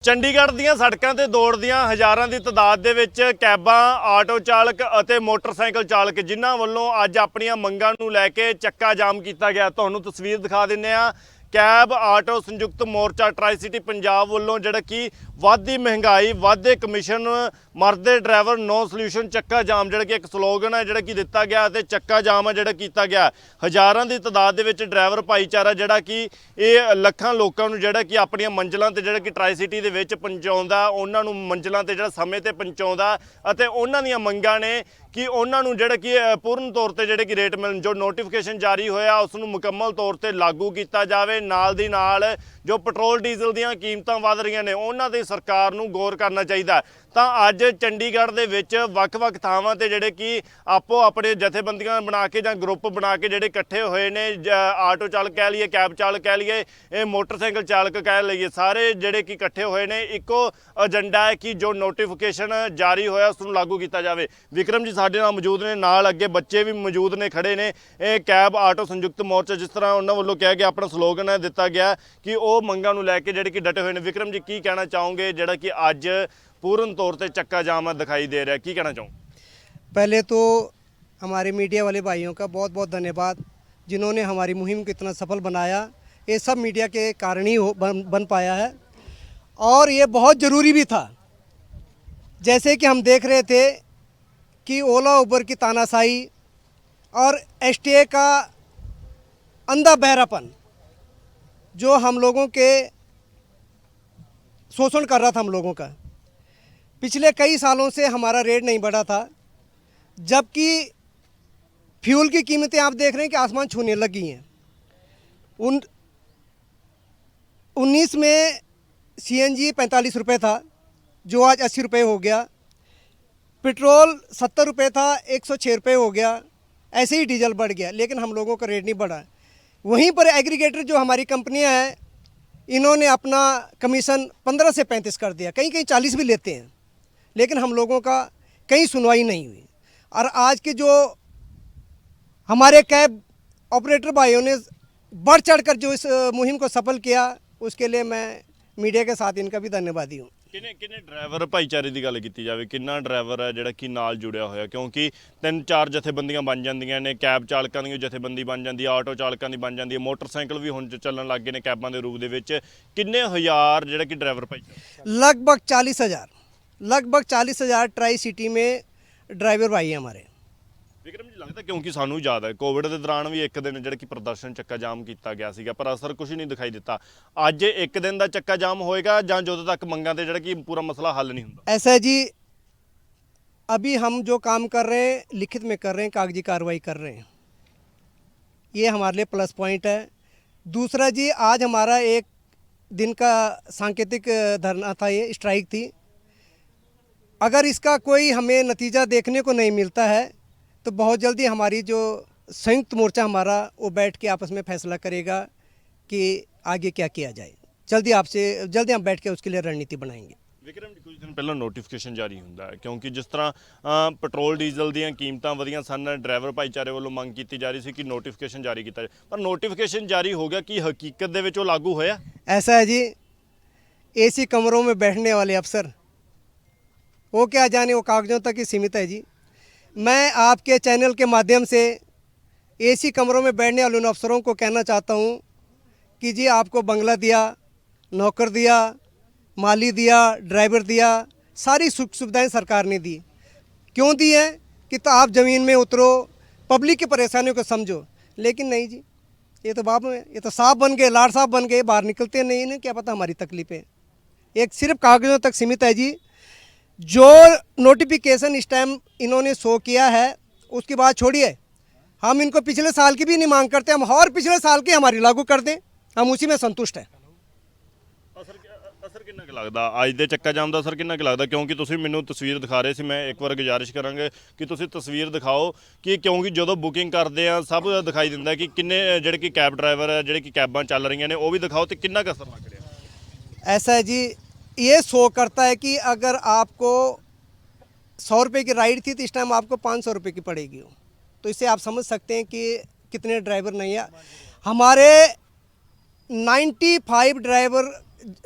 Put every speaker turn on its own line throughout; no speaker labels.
ਚੰਡੀਗੜ੍ਹ ਦੀਆਂ ਸੜਕਾਂ ਤੇ ਦੌੜਦੀਆਂ ਹਜ਼ਾਰਾਂ ਦੀ ਤਾਦਾਦ ਦੇ ਵਿੱਚ ਕੈਬਾਂ, ਆਟੋ ਚਾਲਕ ਅਤੇ ਮੋਟਰਸਾਈਕਲ ਚਾਲਕ ਜਿਨ੍ਹਾਂ ਵੱਲੋਂ ਅੱਜ ਆਪਣੀਆਂ ਮੰਗਾਂ ਨੂੰ ਲੈ ਕੇ ਚੱਕਾ ਜਾਮ ਕੀਤਾ ਗਿਆ। ਤੁਹਾਨੂੰ ਤਸਵੀਰ ਦਿਖਾ ਦਿੰਨੇ ਆ। ਕੈਬ ਆਟੋ ਸੰਯੁਕਤ ਮੋਰਚਾ ਟਰਾਈ ਸਿਟੀ ਪੰਜਾਬ ਵੱਲੋਂ ਜਿਹੜਾ ਕਿ ਵੱਧਦੀ ਮਹਿੰਗਾਈ, ਵੱਧਦੇ ਕਮਿਸ਼ਨ, ਮਰਦੇ ਡਰਾਈਵਰ, ਨੋ ਸੋਲੂਸ਼ਨ ਚੱਕਾ ਜਾਮ ਜਿਹੜਾ ਕਿ ਇੱਕ ਸਲੋਗਨ ਹੈ ਜਿਹੜਾ ਕਿ ਦਿੱਤਾ ਗਿਆ ਤੇ ਚੱਕਾ ਜਾਮ ਹੈ ਜਿਹੜਾ ਕੀਤਾ ਗਿਆ। ਹਜ਼ਾਰਾਂ ਦੀ ਤਾਦਾਦ ਦੇ ਵਿੱਚ ਡਰਾਈਵਰ ਭਾਈਚਾਰਾ ਜਿਹੜਾ ਕਿ ਇਹ ਲੱਖਾਂ ਲੋਕਾਂ ਨੂੰ ਜਿਹੜਾ ਕਿ ਆਪਣੀਆਂ ਮੰਜ਼ਿਲਾਂ ਤੇ ਜਿਹੜਾ ਕਿ ਟਰਾਈ ਸਿਟੀ ਦੇ ਵਿੱਚ ਪਹੁੰਚਾਉਂਦਾ, ਉਹਨਾਂ ਨੂੰ ਮੰਜ਼ਿਲਾਂ ਤੇ ਜਿਹੜਾ ਸਮੇਂ ਤੇ ਪਹੁੰਚਾਉਂਦਾ ਅਤੇ ਉਹਨਾਂ ਦੀਆਂ ਮੰਗਾਂ ਨੇ कि उन्होंने जोड़ा कि पूर्ण तौर पर जोड़े कि रेट मिलन जो नोटिफिकेशन जारी होया उसनूं मुकम्मल तौर पर लागू किया जाए। नाल दी नाल जो पेट्रोल डीजल दीयां कीमतां वध रहीआं ने उन्हां ते सरकार नूं गौर करना चाहिए। तो अज चंडीगढ़ दे विच वख-वख थावां ते जिहड़े कि आपो अपने जथेबंदियां बना के जां ग्रुप बना के जिहड़े इकट्ठे होए ने, आटो चालक कह लीए, कैब चालक कह लीए, मोटरसाइकिल चालक कह लीए, सारे जिहड़े कि इकट्ठे होए ने इक्को एजेंडा है कि जो नोटिफिकेशन जारी होया उसनूं लागू किया जाए। विक्रम जी साडे नाल मौजूद ने, नाल अगे बच्चे भी मौजूद ने, खड़े ने। कैब आटो संयुक्त मोर्चा जिस तरह उन्होंने वालों कह के अपना स्लोगन है दिता गया कि वह मंगां नूं लैके जिहड़े कि डटे हुए ने। विक्रम जी की कहना चाहोगे जिहड़ा कि अज पूर्ण तौर पर चक्का जाम दिखाई दे रहा है, की कहना चाहोगे?
पहले तो हमारे मीडिया वाले भाइयों का बहुत बहुत धन्यवाद जिन्होंने हमारी मुहिम को इतना सफल बनाया। ये सब मीडिया के कारण ही बन पाया है और ये बहुत ज़रूरी भी था। जैसे कि हम देख रहे थे कि ओला उबर की तानाशाही और एसटीए का अंधा बहरापन जो हम लोगों के शोषण कर रहा था हम लोगों का। पिछले कई सालों से हमारा रेट नहीं बढ़ा था, जबकि फ्यूल की कीमतें आप देख रहे हैं कि आसमान छूने लगी हैं। 19 में सीएनजी 45 रुपये था जो आज 80 रुपये हो गया। पेट्रोल 70 रुपये था 106 रुपये हो गया। ऐसे ही डीजल बढ़ गया, लेकिन हम लोगों का रेट नहीं बढ़ा। वहीं पर एग्रीगेटर जो हमारी कंपनियां हैं इन्होंने अपना कमीशन 15 से 35 कर दिया, कहीं कहीं 40 भी लेते हैं, लेकिन हम लोगों का कहीं सुनवाई नहीं हुई। और आज के जो हमारे कैब ऑपरेटर भाइयों ने बढ़ चढ़ कर जो इस मुहिम को सफल किया उसके लिए मैं मीडिया के साथ इनका भी धन्यवादी हूँ।
किन्ने ड्राइवर भाईचारे की गल की जाए, किन्ना ड्राइवर है जिहड़ा कि नाल जुड़िया होया? क्योंकि 3-4 जथेबंदियां बन जांदियां ने, कैब चालकां दी जथेबंदी बन जाती है, आटो चालकां दी बन जाती है, मोटरसाइकिल भी हुण चलन लग गए ने कैबां दे रूप दे विच। किन्ने हज़ार जिहड़ा कि ड्राइवर भाईचारा?
लगभग 40,000 ट्राई सिटी में ड्राइवर भाई हैं हमारे।
विक्रम जी लगता क्योंकि सानू याद है कोविड के दौरान भी एक दिन जिहड़ा कि प्रदर्शन चक्का जाम किया गया सीगा पर असर कुछ नहीं दिखाई दिता। अज एक दिन का चक्का जाम होएगा जां ਜਦੋਂ तक मंगां ते जिहड़ा कि पूरा मसला हल नहीं हुंदा?
ऐसा है जी, अभी हम जो काम कर रहे हैं लिखित में कर रहे हैं, कागजी कार्रवाई कर रहे हैं, ये हमारे लिए प्लस पॉइंट है। दूसरा जी, आज हमारा एक दिन का सांकेतिक धरना था, ये स्ट्राइक थी। अगर इसका कोई हमें नतीजा देखने को नहीं मिलता है तो बहुत जल्दी हमारी जो संयुक्त मोर्चा हमारा वो बैठ के आपस में फैसला करेगा कि आगे क्या किया जाए। जल्दी हम बैठ के उसके लिए रणनीति बनाएंगे।
विक्रम जी कुछ दिन पहले नोटिफिकेशन जारी होंदा है क्योंकि जिस तरह पेट्रोल डीजल ਦੀਆਂ ਕੀਮਤਾਂ ਵਧੀਆਂ ਸਨ, ड्राइवर भाईचारे ਵੱਲੋਂ ਮੰਗ ਕੀਤੀ ਜਾ ਰਹੀ ਸੀ कि नोटिफिकेशन जारी ਕੀਤਾ ਜਾਏ, पर नोटिफिकेशन जारी हो गया कि हकीकत ਦੇ ਵਿੱਚ ਉਹ लागू होया?
ऐसा है जी, एसी कमरों में बैठने वाले अफसर वो क्या जाने, वो कागज़ों तक ही सीमित है जी। मैं आपके चैनल के माध्यम से एसी कमरों में बैठने वाले उन अफसरों को कहना चाहता हूँ कि जी आपको बंगला दिया, नौकर दिया, माली दिया, ड्राइवर दिया, सारी सुख सुविधाएं सरकार ने दी। क्यों दी है कि तो आप ज़मीन में उतरो, पब्लिक की परेशानियों को समझो। लेकिन नहीं जी, ये तो बाप में ये तो साहब बन गए, लाड साहब बन गए, बाहर निकलते नहीं, इन्हें क्या पता हमारी तकलीफ़ें। एक सिर्फ कागज़ों तक सीमित है जी। जो नोटिफिकेशन इस टाइम इन्होंने शो किया है उसकी बात छोड़िए, हम इनको पिछले साल की भी नहीं मांग करते, हम और पिछले साल की हमारी लागू कर दें, हम उसी में संतुष्ट हैं।
असर कितना लगता अज दे चक्का जाम का असर कितना लगता? क्योंकि तुसीं मैनूं तस्वीर दिखा रहे सी, मैं एक बार गुजारिश करांगे कि तुसीं तस्वीर दिखाओ कि क्योंकि जो बुकिंग करते हैं सब दिखाई दिंदा कि किन्ने जिहड़े कि कैब ड्राइवर है, जिहड़े कि कैबां चल रही ने, वो भी दिखाओ तो कितना का असर लग रहा?
ऐसा है जी, ये शो करता है कि अगर आपको 100 रुपये की राइड थी तो इस टाइम आपको 500 रुपये की पड़ेगी। तो इससे आप समझ सकते हैं कि कितने ड्राइवर नहीं है। हमारे 95 ड्राइवर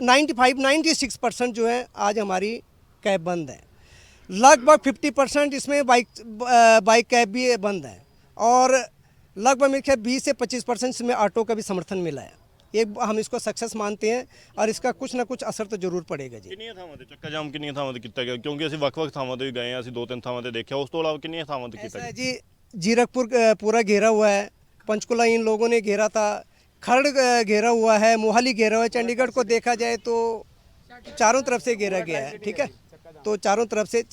96% जो है आज हमारी कैब बंद है। लगभग 50% इसमें बाइक कैब भी बंद है और लगभग मेरे ख्याल 20 से 25% इसमें ऑटो का भी समर्थन मिला है। ये हम इसको सक्सेस मानते हैं और इसका कुछ ਨਾ ਕੁਝ ਅਸਰ ਤਾਂ ਜ਼ਰੂਰ ਪੜੇਗਾ ਜੀ।
ਕਿੰਨੀਆਂ ਥਾਵਾਂ ਤੇ ਚੱਕਾ ਜਾਮ ਕਿੰਨੀਆਂ ਥਾਵਾਂ ਤੇ ਕੀਤਾ ਗਿਆ, ਕਿਉਂਕਿ ਅਸੀਂ ਵੱਖ-ਵੱਖ ਥਾਵਾਂ ਤੇ ਵੀ ਗਏ ਆ, ਅਸੀਂ 2-3 ਥਾਵਾਂ ਤੇ ਦੇਖਿਆ, ਉਸ ਤੋਂ ਇਲਾਵਾ ਕਿੰਨੀਆਂ ਥਾਵਾਂ ਤੇ ਕੀਤਾ
ऐसा है
ਗਿਆ?
जी, जीरकपुर पूरा घेरा हुआ है, पंचकुला इन लोगों ने घेरा था, खरड़ घेरा हुआ है, मोहाली घेरा हुआ है। चंडीगढ़ को देखा जाए तो चारों तरफ से घेरा गया है, ठीक है। तो चारों तरफ से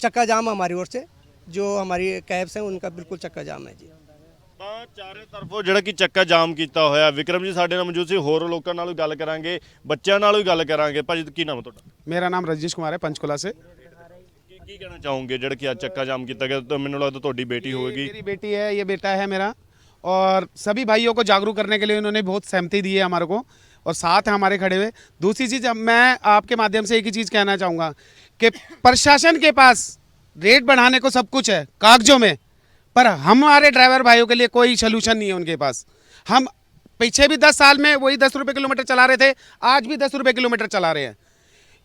चक्का जाम हमारी ओर से, जो हमारी कैब्स हैं उनका बिल्कुल चक्का जाम है जी।
ਤਾਂ ਚਾਰੇ ਤਰਫੋਂ ਜਿਹੜਾ ਕਿ ਚੱਕਾ ਜਾਮ ਕੀਤਾ ਹੋਇਆ। ਵਿਕਰਮ ਜੀ ਸਾਡੇ ਨਾਲ ਮੌਜੂਦ ਸੀ, ਹੋਰ ਲੋਕਾਂ ਨਾਲ ਵੀ ਗੱਲ ਕਰਾਂਗੇ, ਬੱਚਿਆਂ ਨਾਲ ਵੀ ਗੱਲ ਕਰਾਂਗੇ। ਭਾਜੀ ਕੀ ਨਾਮ ਹੈ ਤੁਹਾਡਾ?
मेरा नाम रजनीश कुमार है पंचकुला से।
ਕੀ ਕਹਿਣਾ ਚਾਹੋਗੇ ਜਿਹੜਾ ਕਿ ਅੱਜ ਚੱਕਾ ਜਾਮ ਕੀਤਾ ਗਿਆ? ਤਾਂ ਮੈਨੂੰ ਲੱਗਦਾ ਤੁਹਾਡੀ ਬੇਟੀ ਹੋਵੇਗੀ।
मेरी बेटी है, ये बेटा है मेरा, और सभी भाइयों को जागरूक करने के लिए उन्होंने बहुत सहमति दी है हमारे को, और साथ हैं हमारे खड़े हुए। दूसरी चीज़, मैं आपके माध्यम से एक ही चीज़ कहना चाहूँगा कि प्रशासन के पास रेट बढ़ाने को सब कुछ है कागजों में, पर हमारे ड्राइवर भाइयों के लिए कोई सलूशन नहीं है उनके पास। हम पीछे भी 10 साल में वही 10 रुपये किलोमीटर चला रहे थे, आज भी 10 रुपये किलोमीटर चला रहे हैं।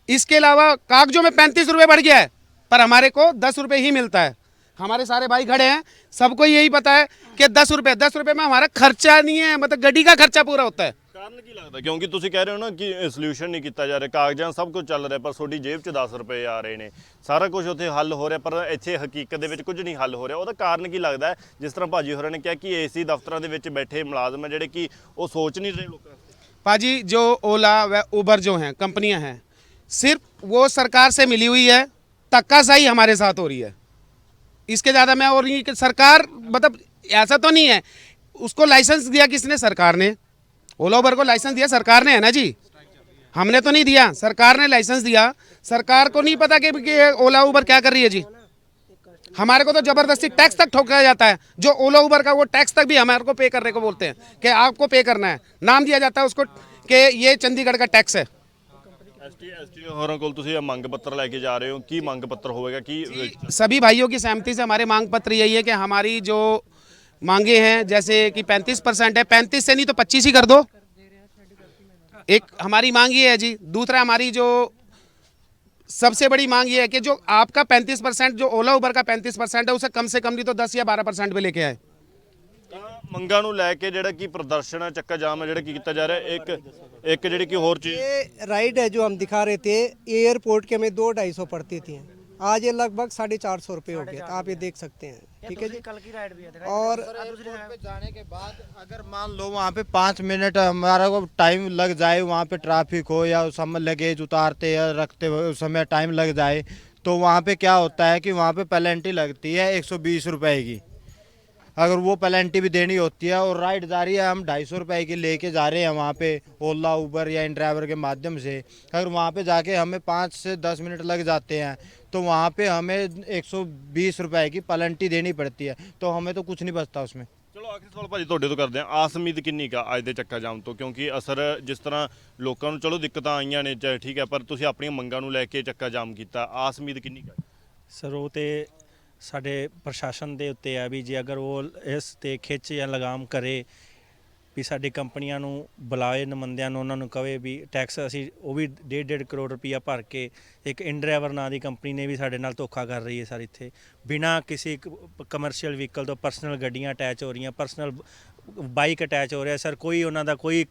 इसके अलावा कागजों में 35 रुपये बढ़ गया है, पर हमारे को 10 रुपये ही मिलता है। हमारे सारे भाई खड़े हैं, सबको यही पता है कि 10 रुपये में हमारा खर्चा नहीं है, मतलब गाड़ी का खर्चा पूरा होता है।
ਕਾਰਨ ਕੀ ਲੱਗਦਾ? ਕਿਉਂਕਿ ਤੁਸੀਂ ਕਹਿ ਰਹੇ ਹੋ ਨਾ ਕਿ ਸੋਲੂਸ਼ਨ ਨਹੀਂ ਕੀਤਾ ਜਾ ਰਿਹਾ, ਕਾਗਜ਼ਾਂ ਸਭ ਕੁਝ ਚੱਲ ਰਿਹਾ, ਪਰ ਤੁਹਾਡੀ ਜੇਬ 'ਚ 10 ਰੁਪਏ ਆ ਰਹੇ ਨੇ, ਸਾਰਾ ਕੁਝ ਉੱਥੇ ਹੱਲ ਹੋ ਰਿਹਾ, ਪਰ ਇੱਥੇ ਹਕੀਕਤ ਦੇ ਵਿੱਚ ਕੁਝ ਨਹੀਂ ਹੱਲ ਹੋ ਰਿਹਾ। ਉਹਦਾ ਕਾਰਨ ਕੀ ਲੱਗਦਾ ਹੈ? ਜਿਸ ਤਰ੍ਹਾਂ ਭਾਜੀ ਹੋਰਾਂ ਨੇ ਕਿਹਾ ਕਿ ਏਸੀ ਦਫ਼ਤਰਾਂ ਦੇ ਵਿੱਚ ਬੈਠੇ ਮੁਲਾਜ਼ਮ ਹੈ ਜਿਹੜੇ ਕਿ ਉਹ ਸੋਚ नहीं रहे लोगों का।
पाजी, जो ओला व उबर जो हैं कंपनियां हैं, सिर्फ वो सरकार से मिली हुई है, धक्काशाही हमारे साथ हो रही है। इसके ज़्यादा मैं और नहीं कि सरकार, मतलब ऐसा तो नहीं है, उसको लाइसेंस दिया किसने? सरकार ने। ओला उबर को लाइसेंस दिया सरकार ने, है ना जी, हमने तो नहीं दिया, सरकार ने लाइसेंस दिया। सरकार को नहीं पता कि ओला उबर क्या कर रही है जी। हमारे को तो ज़बरदस्ती टैक्स तक ठोका जाता है, जो ओला उबर का वो टैक्स तक भी हमारे को पे करने को बोलते हैं कि आपको पे करना है, नाम दिया जाता है उसको कि ये चंडीगढ़ का टैक्स है।
ਐਸਟੀ ਹੋਰਾਂ ਕੋਲ ਤੁਸੀਂ ਇਹ ਮੰਗ ਪੱਤਰ ਲੈ ਕੇ ਜਾ ਰਹੇ ਹੋ, ਕੀ ਮੰਗ ਪੱਤਰ ਹੋਵੇਗਾ? ਕੀ
सभी भाइयों की सहमति से हमारे मांग पत्र यही है कि हमारी जो मांगे हैं, जैसे कि 35% है, 35 से नहीं तो 25 ही कर दो। एक हमारी मांग ये है जी। दूसरा, हमारी जो सबसे बड़ी मांग ये है कि जो आपका 35%, जो ओला उबर का 35% है, उसे कम से कम नहीं तो 10 या 12% पे लेके आए।
ਮੰਗਾਂ ਨੂੰ ਲੈ ਕੇ ਜਿਹੜਾ कि प्रदर्शन है, ਚੱਕਾ ਜਾਮ है ਜਿਹੜਾ कि ਕੀਤਾ ਜਾ ਰਿਹਾ है। एक ਜਿਹੜੀ कि और चीज़,
ये राइड है जो हम दिखा रहे थे, एयरपोर्ट के हमें 200-250 पड़ती थी, आज ये लगभग 450 रुपये हो गया। आप ये देख सकते हैं, ठीक है जी।
कल की राइड भी है।
और
एयरपोर्ट पे जाने के बाद अगर मान लो वहाँ पे 5 मिनट हमारा को टाइम लग जाए, वहाँ पे ट्रैफिक हो या उस समय लगेज उतारते या रखते हुए उस समय टाइम लग जाए, तो वहाँ पे क्या होता है कि वहाँ पे पेनल्टी लगती है 120 रुपए की। अगर वो पेनल्टी भी देनी होती है, और राइड जा रही है, हम 250 रुपए की लेके जा रहे हैं वहाँ पे ओला उबर या इन ड्राइवर के माध्यम से, अगर वहाँ पे जाके हमें 5 से 10 मिनट लग जाते हैं तो वहाँ पे हमें 120 रुपए की पेनल्टी देनी पड़ती है, तो हमें तो कुछ नहीं बचता उसमें।
ਚਲੋ ਆਖਰੀ ਸਵਾਲ ਭਾਜੀ ਤੁਹਾਡੇ ਤੋਂ ਕਰਦੇ ਹਾਂ। ਆਸ ਉਮੀਦ ਕਿੰਨੀ ਕਾ ਅੱਜ ਦੇ ਚੱਕਾ ਜਾਮ ਤੋਂ? ਕਿਉਂਕਿ ਅਸਰ ਜਿਸ ਤਰ੍ਹਾਂ ਲੋਕਾਂ ਨੂੰ ਚਲੋ ਦਿੱਕਤਾਂ ਆਈਆਂ ਨੇ, ਚਾਹੇ ਠੀਕ ਹੈ, ਪਰ ਤੁਸੀਂ ਆਪਣੀਆਂ ਮੰਗਾਂ ਨੂੰ ਲੈ ਕੇ ਚੱਕਾ ਜਾਮ ਕੀਤਾ, ਆਸ ਉਮੀਦ ਕਿੰਨੀ ਕਾ?
ਸਰ ਉਹ ਤੇ ਸਾਡੇ ਪ੍ਰਸ਼ਾਸਨ ਦੇ ਉੱਤੇ ਆ ਵੀ ਜੇ ਅਗਰ ਉਹ ਇਸ ਤੇ ਖਿੱਚ ਜਾਂ ਲਗਾਮ ਕਰੇ ਵੀ ਸਾਡੀ ਕੰਪਨੀਆਂ ਨੂੰ ਬੁਲਾਏ, ਨੁਮਾਇੰਦਿਆਂ ਨੂੰ, ਉਹਨਾਂ ਨੂੰ ਕਵੇ ਵੀ ਟੈਕਸ ਅਸੀਂ ਉਹ ਵੀ 1.5 ਕਰੋੜ ਰੁਪਈਆ ਭਰ ਕੇ, ਇੱਕ ਇਨ ਡਰਾਈਵਰ ਨਾਂ ਦੀ ਕੰਪਨੀ ਨੇ ਵੀ ਸਾਡੇ ਨਾਲ ਧੋਖਾ ਕਰ ਰਹੀ ਹੈ ਸਰ। ਇੱਥੇ ਬਿਨਾਂ ਕਿਸੇ ਕਮਰਸ਼ੀਅਲ ਵਹੀਕਲ ਤੋਂ ਪਰਸਨਲ ਗੱਡੀਆਂ ਅਟੈਚ ਹੋ ਰਹੀਆਂ, ਪਰਸਨਲ ਬਾਈਕ ਅਟੈਚ ਹੋ ਰਿਹਾ ਸਰ। ਕੋਈ ਉਹਨਾਂ ਦਾ ਕੋਈ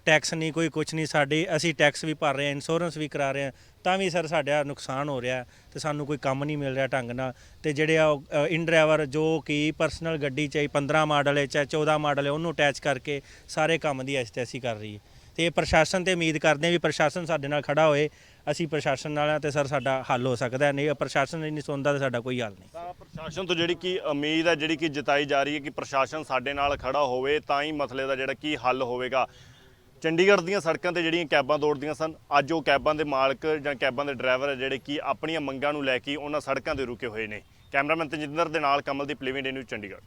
ਟੈਕਸ ਨਹੀਂ, ਕੋਈ ਕੁਛ ਨਹੀਂ। ਸਾਡੇ ਅਸੀਂ ਟੈਕਸ ਵੀ ਭਰ ਰਹੇ ਹਾਂ, ਇੰਸ਼ੋਰੈਂਸ ਵੀ ਕਰਾ ਰਹੇ ਹਾਂ, ਤਾਂ ਵੀ ਸਰ ਸਾਡਾ ਨੁਕਸਾਨ ਹੋ ਰਿਹਾ ਤੇ ਸਾਨੂੰ ਕੋਈ ਕੰਮ ਨਹੀਂ ਮਿਲ ਰਿਹਾ ਢੰਗ ਨਾਲ। ਤੇ ਜਿਹੜੇ ਆ ਇਨ ਡਰਾਈਵਰ ਜੋ ਕਿ ਪਰਸਨਲ ਗੱਡੀ ਚਾਹੇ 15 ਮਾਡਲ ਹੈ ਚਾਹੇ 14 ਮਾਡਲ ਹੈ, ਉਹਨੂੰ ਅਟੈਚ ਕਰਕੇ ਸਾਰੇ ਕੰਮ ਦੀ ਅਸੀਂ ਕਰ ਰਹੀ ਹੈ। ਤੇ ਪ੍ਰਸ਼ਾਸਨ ਤੇ ਉਮੀਦ ਕਰਦੇ ਹਾਂ ਵੀ ਪ੍ਰਸ਼ਾਸਨ ਸਾਡੇ ਨਾਲ ਖੜਾ ਹੋਏ। ਅਸੀਂ ਪ੍ਰਸ਼ਾਸਨ ਨਾਲ ਆ ਤੇ ਸਰ ਸਾਡਾ ਹੱਲ ਹੋ ਸਕਦਾ। ਨਹੀਂ ਪ੍ਰਸ਼ਾਸਨ ਨਹੀਂ ਸੁਣਦਾ ਤਾਂ ਸਾਡਾ ਕੋਈ ਹੱਲ ਨਹੀਂ।
ਤਾਂ ਪ੍ਰਸ਼ਾਸਨ ਤੋਂ ਜਿਹੜੀ ਕਿ ਉਮੀਦ ਹੈ, ਜਿਹੜੀ ਕਿ ਜਤਾਈ ਜਾ ਰਹੀ ਹੈ ਕਿ ਪ੍ਰਸ਼ਾਸਨ ਸਾਡੇ ਨਾਲ ਖੜਾ ਹੋਵੇ ਤਾਂ ਹੀ ਮਸਲੇ ਦਾ ਜਿਹੜਾ ਕਿ ਹੱਲ ਹੋਵੇਗਾ। ਚੰਡੀਗੜ੍ਹ ਦੀਆਂ ਸੜਕਾਂ ਤੇ ਜਿਹੜੀਆਂ ਕੈਬਾਂ ਦੌੜਦੀਆਂ ਸਨ, ਅੱਜ ਉਹ ਕੈਬਾਂ ਦੇ ਮਾਲਕ ਜਾਂ ਕੈਬਾਂ ਦੇ ਡਰਾਈਵਰ ਜਿਹੜੇ ਕਿ ਆਪਣੀਆਂ ਮੰਗਾਂ ਨੂੰ ਲੈ ਕੇ ਉਹਨਾਂ ਸੜਕਾਂ ਤੇ ਰੁਕੇ ਹੋਏ ਨੇ। ਕੈਮਰਾਮੈਨ ਤਜਿੰਦਰ ਦੇ ਨਾਲ ਕਮਲਦੀਪ, ਲਿਵਿੰਗ ਡੇ ਨਿਊਜ਼, ਚੰਡੀਗੜ੍ਹ।